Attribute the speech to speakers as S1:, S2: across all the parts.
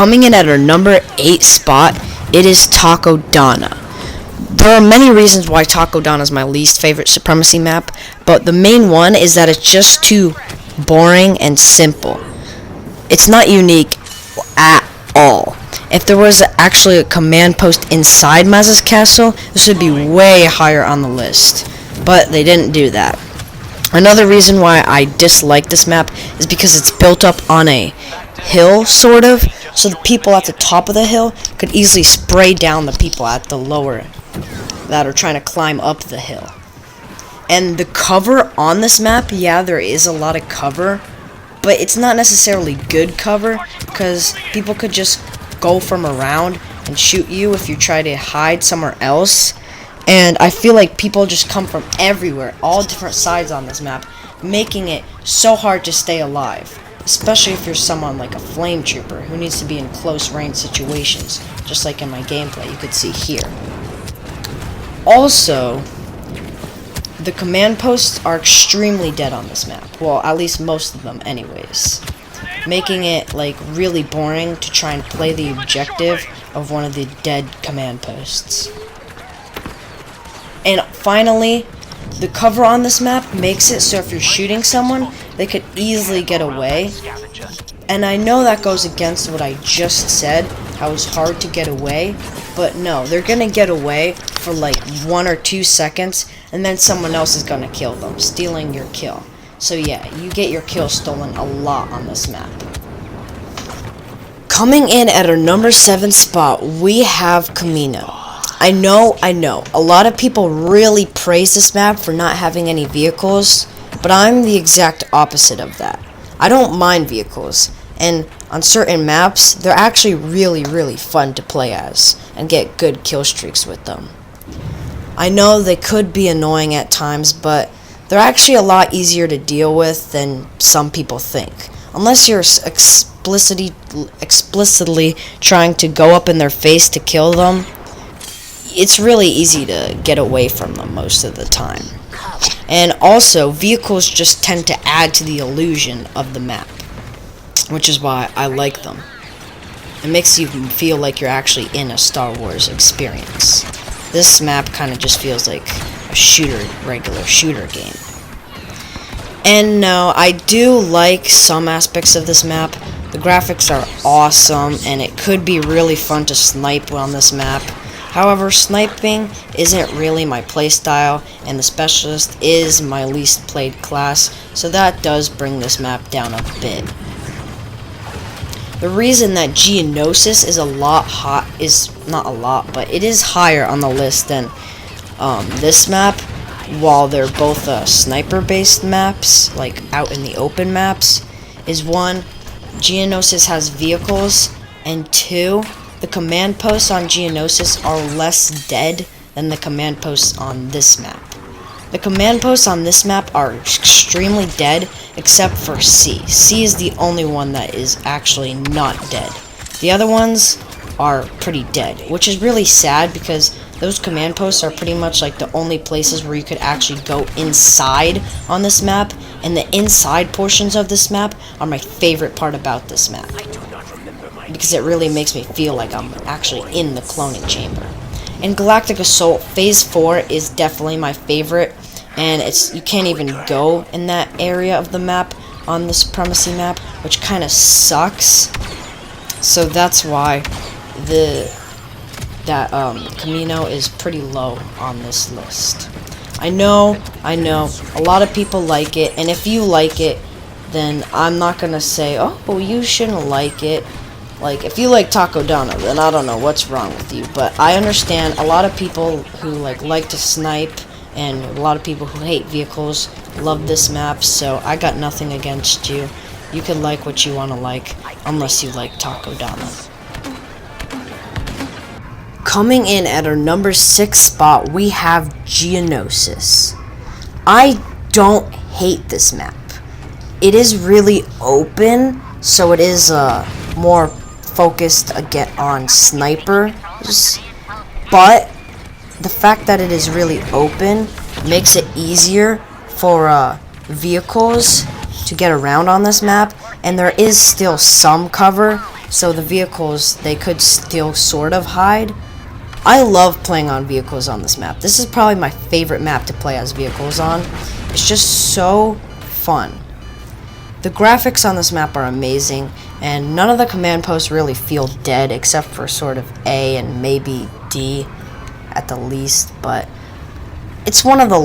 S1: Coming in at our number 8 spot, it is Taco Donna. There are many reasons why Taco Donna is my least favorite Supremacy map, but the main one is that it's just too boring and simple. It's not unique at all. If there was actually a command post inside Maz's castle, this would be way higher on the list. But they didn't do that. Another reason why I dislike this map is because it's built up on a hill, sort of, so the people at the top of the hill could easily spray down the people at the lower that are trying to climb up the hill. And the cover on this map, yeah, there is a lot of cover, but it's not necessarily good cover, because people could just go from around and shoot you if you try to hide somewhere else. And I feel like people just come from everywhere, all different sides on this map, making it so hard to stay alive, especially if you're someone like a flame trooper who needs to be in close range situations, just like in my gameplay you could see here. Also, the command posts are extremely dead on this map. Well, at least most of them anyways. Making it like really boring to try and play the objective of one of the dead command posts. And finally, the cover on this map makes it so if you're shooting someone, they could easily get away. And I know that goes against what I just said, how it's hard to get away, but no, they're gonna get away for like 1 or 2 seconds, and then someone else is gonna kill them, stealing your kill. So yeah, you get your kill stolen a lot on this map. Coming in at our number 7 spot, we have Kamino. I know, a lot of people really praise this map for not having any vehicles, but I'm the exact opposite of that. I don't mind vehicles, and on certain maps, they're actually really fun to play as, and get good kill streaks with them. I know they could be annoying at times, but they're actually a lot easier to deal with than some people think. Unless you're explicitly trying to go up in their face to kill them, it's really easy to get away from them most of the time. And also, vehicles just tend to add to the illusion of the map, which is why I like them. It makes you feel like you're actually in a Star Wars experience. This map kind of just feels like a regular shooter game. And no, I do like some aspects of this map. The graphics are awesome, and it could be really fun to snipe on this map. However, sniping isn't really my playstyle, and the specialist is my least played class, so that does bring this map down a bit. The reason that Geonosis is it is higher on the list than this map, while they're both sniper-based maps, like out in the open maps, is 1, Geonosis has vehicles, and 2, the command posts on Geonosis are less dead than the command posts on this map. The command posts on this map are extremely dead, except for C. C is the only one that is actually not dead. The other ones are pretty dead, which is really sad because those command posts are pretty much like the only places where you could actually go inside on this map, and the inside portions of this map are my favorite part about this map, because it really makes me feel like I'm actually in the cloning chamber. And Galactic Assault Phase 4 is definitely my favorite, and you can't even go in that area of the map on the Supremacy map, which kind of sucks. So that's why Kamino is pretty low on this list. I know, a lot of people like it, and if you like it, then I'm not gonna say, oh, you shouldn't like it. Like, if you like Taco Donna, then I don't know what's wrong with you, but I understand a lot of people who like to snipe, and a lot of people who hate vehicles love this map, so I got nothing against you. You can like what you want to like, unless you like Taco Donna. Coming in at our number 6 spot, we have Geonosis. I don't hate this map. It is really open, so it is more focused again on snipers, but the fact that it is really open makes it easier for vehicles to get around on this map, and there is still some cover, so the vehicles, they could still sort of hide. I love playing on vehicles on this map. This is probably my favorite map to play as vehicles on. It's just so fun. The graphics on this map are amazing, and none of the command posts really feel dead except for sort of A and maybe D at the least, but it's one of the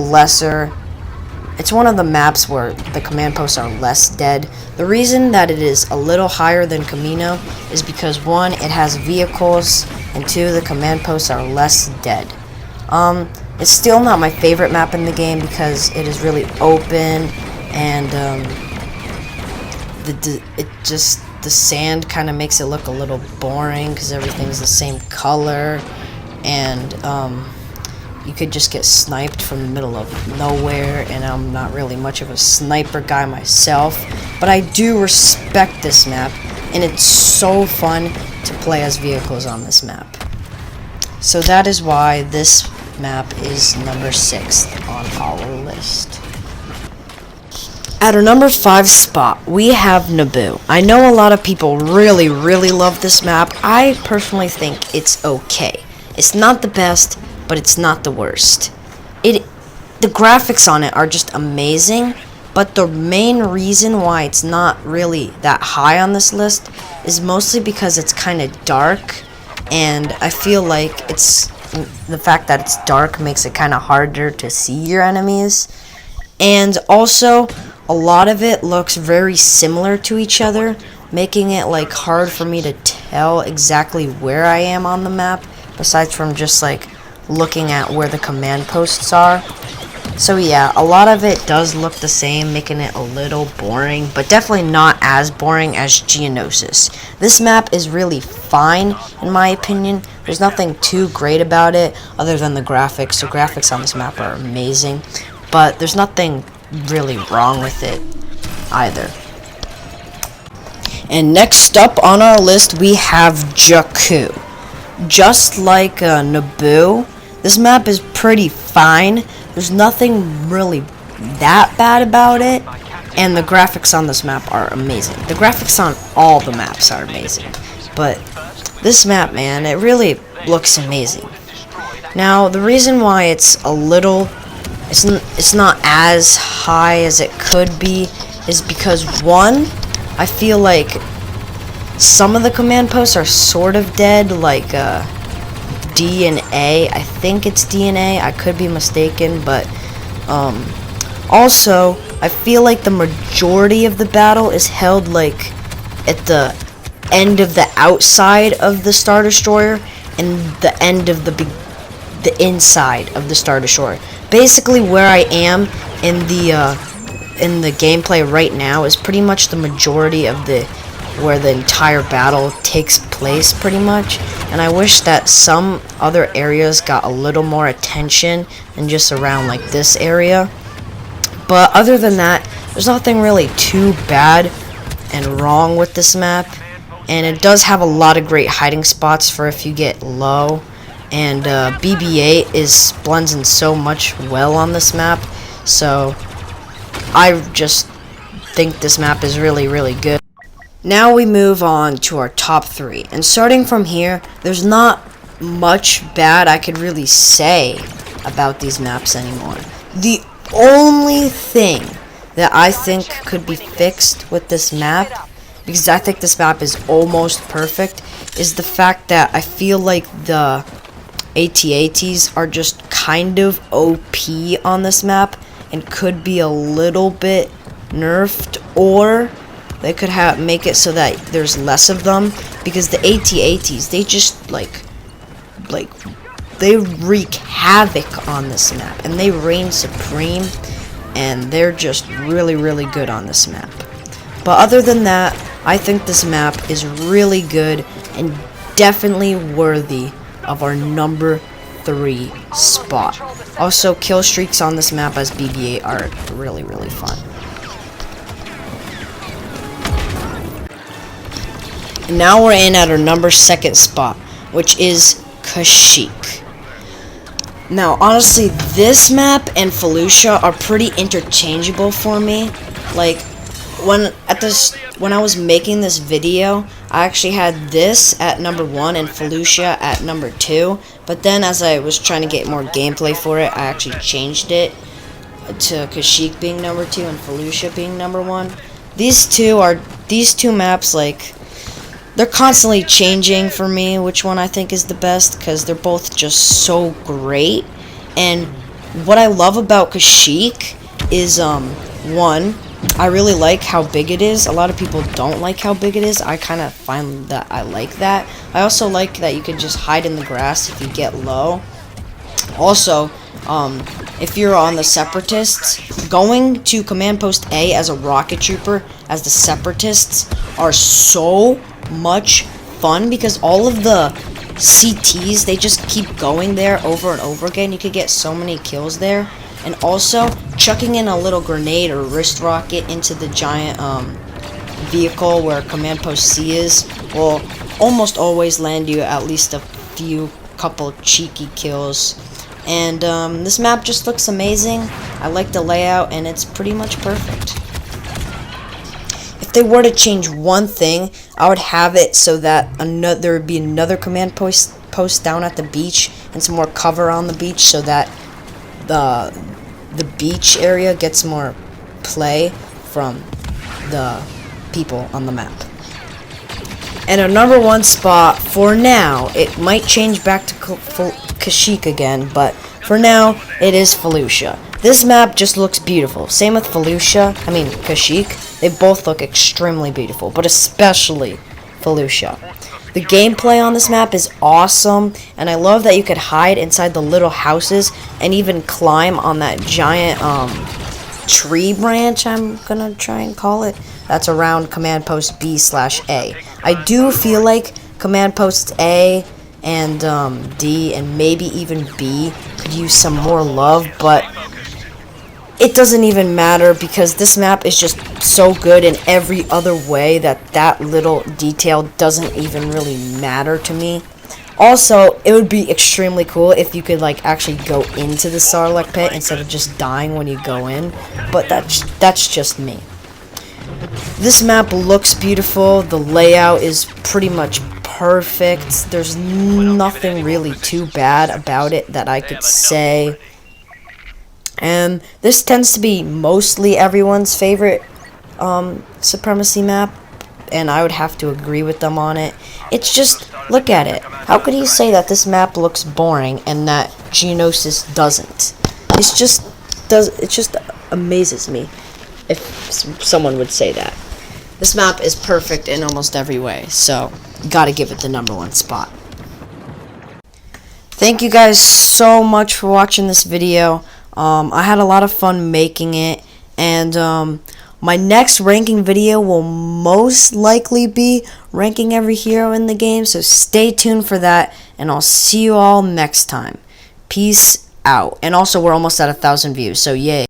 S1: maps where the command posts are less dead. The reason that it is a little higher than Kamino is because 1, it has vehicles, and 2, the command posts are less dead. It's still not my favorite map in the game because it is really open, and the sand kind of makes it look a little boring because everything's the same color, and you could just get sniped from the middle of nowhere, and I'm not really much of a sniper guy myself, but I do respect this map, and it's so fun to play as vehicles on this map. So that is why this map is number 6 on our list. At our number 5 spot, we have Naboo. I know a lot of people really love this map. I personally think it's okay. It's not the best, but it's not the worst. The graphics on it are just amazing, but the main reason why it's not really that high on this list is mostly because it's kind of dark, and I feel like the fact that it's dark makes it kind of harder to see your enemies, and also a lot of it looks very similar to each other, making it like hard for me to tell exactly where I am on the map, besides from just like looking at where the command posts are. So yeah, a lot of it does look the same, making it a little boring, but definitely not as boring as Geonosis. This map is really fine, in my opinion. There's nothing too great about it, other than the graphics. The graphics on this map are amazing, but there's nothing really wrong with it either. And next up on our list, we have Jakku. Just like Naboo, this map is pretty fine. There's nothing really that bad about it, and the graphics on this map are amazing. The graphics on all the maps are amazing, but this map, man, it really looks amazing. Now, the reason why it's not as high as it could be is because 1, I feel like some of the command posts are sort of dead, like D and A. I think it's D and A. I could be mistaken, but also I feel like the majority of the battle is held like at the end of the outside of the Star Destroyer and the end of the inside of the Star Destroyer. Basically, where I am in the gameplay right now is pretty much the majority of where the entire battle takes place, pretty much. And I wish that some other areas got a little more attention than just around like this area. But other than that, there's nothing really too bad and wrong with this map. And it does have a lot of great hiding spots for if you get low. And BB-8 blends in so much well on this map. So I just think this map is really good. Now we move on to our top 3, and starting from here, there's not much bad I could really say about these maps anymore. The only thing that I think could be fixed with this map, because I think this map is almost perfect, is the fact that I feel like the AT-ATs are just kind of OP on this map and could be a little bit nerfed, or they could make it so that there's less of them, because the AT-ATs, they just like they wreak havoc on this map, and they reign supreme, and they're just really good on this map. But other than that, I think this map is really good and definitely worthy of our number 3 spot. Also, kill streaks on this map as BB-8 are really fun. And now we're in at our number 2 spot, which is Kashyyyk. Now, honestly, this map and Felucia are pretty interchangeable for me. Like, when I was making this video, I actually had this at number 1 and Felucia at number 2. But then, as I was trying to get more gameplay for it, I actually changed it to Kashyyyk being number 2 and Felucia being number 1. These two maps, like, they're constantly changing for me which one I think is the best, because they're both just so great. And what I love about Kashyyyk is one, I really like how big it is. A lot of people don't like how big it is. I kind of find that I like that. I also like that you can just hide in the grass if you get low. Also, if you're on the Separatists, going to Command Post A as a rocket trooper, as the Separatists, are so much fun, because all of the CTs, they just keep going there over and over again. You could get so many kills there. And also, chucking in a little grenade or wrist rocket into the giant vehicle where Command Post C is will almost always land you at least a couple cheeky kills. And this map just looks amazing. I like the layout, and it's pretty much perfect. If they were to change one thing, I would have it so that there would be another command post down at the beach and some more cover on the beach, so that the beach area gets more play from the people on the map. And a number 1 spot for now, it might change back to Kashyyyk again, but for now it is Felucia. This map just looks beautiful. Same with Kashyyyk. They both look extremely beautiful, but especially Felucia. The gameplay on this map is awesome, and I love that you could hide inside the little houses and even climb on that giant tree branch, I'm gonna try and call it, that's around Command Post B/A. I do feel like Command Post A and D and maybe even B could use some more love, but it doesn't even matter, because this map is just so good in every other way that little detail doesn't even really matter to me. Also, it would be extremely cool if you could like actually go into the Sarlacc pit instead of just dying when you go in, but that's just me. This map looks beautiful. The layout is pretty much perfect. There's nothing really too bad about it that I could say. And this tends to be mostly everyone's favorite Supremacy map, and I would have to agree with them on it. It's just, look at it. How could you say that this map looks boring and that Geonosis doesn't? It just amazes me if someone would say that. This map is perfect in almost every way, so gotta give it the number 1 spot. Thank you guys so much for watching this video. I had a lot of fun making it, and my next ranking video will most likely be ranking every hero in the game, so stay tuned for that, and I'll see you all next time. Peace out. And also, we're almost at 1,000 views, so yay.